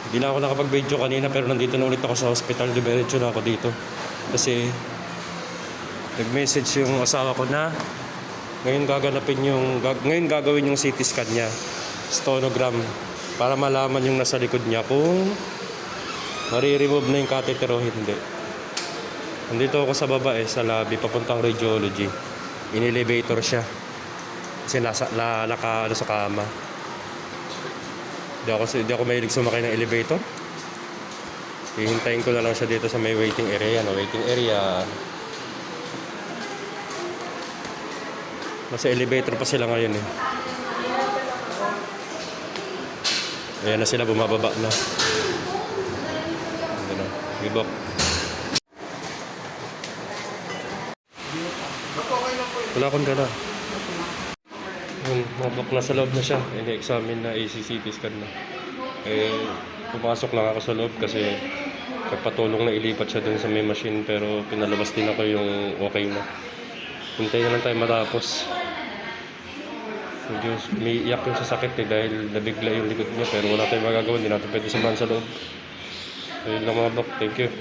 Hindi na ako nakapag-video kanina pero nandito na ulit ako sa hospital. Diretso na ako dito. Kasi nag-message yung asawa ko na ngayon ngayon gagawin yung CT scan niya. Stonogram. Para malaman yung nasa likod niya kung mari-remove na yung catheter o hindi. Nandito ako sa baba sa lobby papuntang radiology. In-elevator siya. Kasi naka sa kama. Hindi ako mahilig sumakay ng elevator. Hihintayin ko na lang siya dito sa may waiting area. Waiting area. Nasa elevator pa sila ngayon Ayan na sila, bumababa na. Ayan na, gibok. Wala akong gana. Mabok na sa loob na siya. Ini-examine na, CT scan na. Pumasok lang ako sa loob kasi kapatulong na ilipat siya dun sa may machine pero pinalabas din ako yung okay na. Hintayin na lang tayo matapos. Diyos, may iyak yung sasakit dahil nabigla yung likod niya pero wala tayong magagawa, hindi natin pwede samahan sa loob. Ayun lang mga bak, thank you.